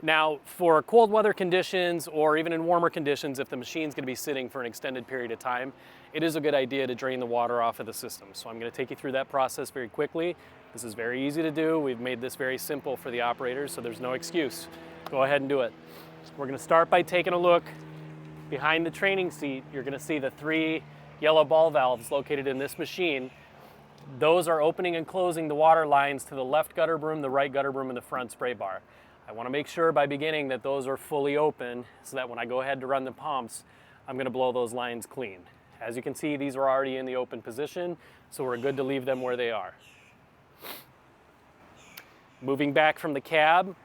Now, for cold weather conditions or even in warmer conditions, if the machine's going to be sitting for an extended period of time, it is a good idea to drain the water off of the system. So I'm going to take you through that process very quickly. This is very easy to do. We've made this very simple for the operators, so there's no excuse. Go ahead and do it. We're going to start by taking a look behind the training seat. You're going to see the 3 yellow ball valves located in this machine. Those are opening and closing the water lines to the left gutter broom, the right gutter broom, and the front spray bar. I want to make sure by beginning that those are fully open so that when I go ahead to run the pumps, I'm going to blow those lines clean. As you can see, these are already in the open position, so we're good to leave them where they are. Moving back from the cab,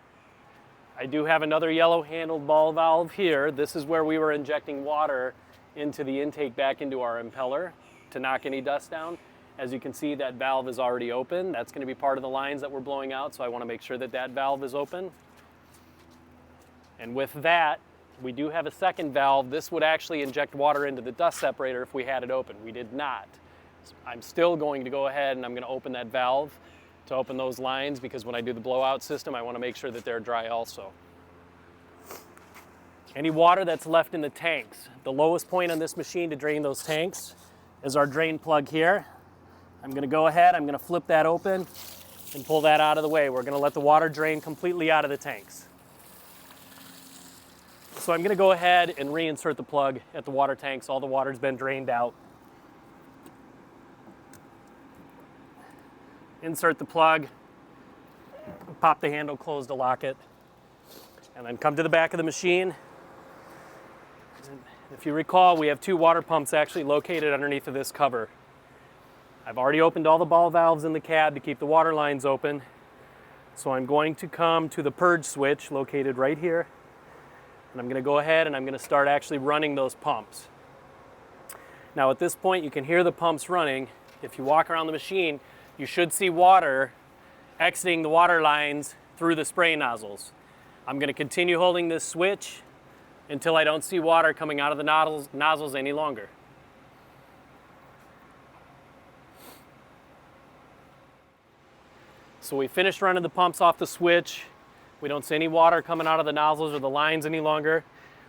I do have another yellow handled ball valve here. This is where we were injecting water into the intake back into our impeller to knock any dust down. As you can see, that valve is already open. That's going to be part of the lines that we're blowing out, so I want to make sure that that valve is open. And with that, we do have a second valve. This would actually inject water into the dust separator if we had it open. We did not. So I'm still going to go ahead and I'm going to open that valve to open those lines, because when I do the blowout system, I want to make sure that they're dry also. Any water that's left in the tanks, the lowest point on this machine to drain those tanks is our drain plug here. I'm going to go ahead, I'm going to flip that open and pull that out of the way. We're going to let the water drain completely out of the tanks. So I'm going to go ahead and reinsert the plug at the water tanks. All the water's been drained out. Insert the plug, pop the handle closed to lock it, and then come to the back of the machine. If you recall, we have 2 water pumps actually located underneath of this cover. I've already opened all the ball valves in the cab to keep the water lines open. So I'm going to come to the purge switch located right here. And I'm going to go ahead and I'm going to start actually running those pumps. Now at this point you can hear the pumps running. If you walk around the machine, you should see water exiting the water lines through the spray nozzles. I'm going to continue holding this switch until I don't see water coming out of the nozzles any longer. So we finished running the pumps off the switch. We don't see any water coming out of the nozzles or the lines any longer.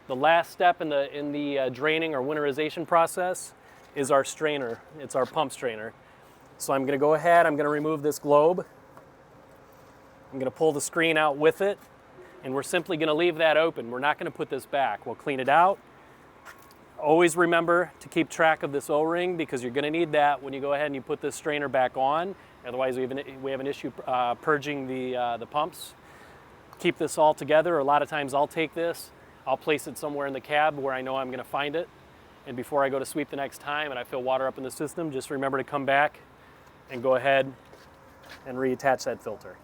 The last step in the draining or winterization process is our strainer. It's our pump strainer. So I'm going to go ahead, I'm going to remove this globe. I'm going to pull the screen out with it, and we're simply going to leave that open. We're not going to put this back. We'll clean it out. Always remember to keep track of this O-ring, because you're going to need that when you go ahead and you put this strainer back on. Otherwise we have an issue purging the pumps. Keep this all together. A lot of times I'll take this, I'll place it somewhere in the cab where I know I'm going to find it, and before I go to sweep the next time and I feel water up in the system, just remember to come back and go ahead and reattach that filter.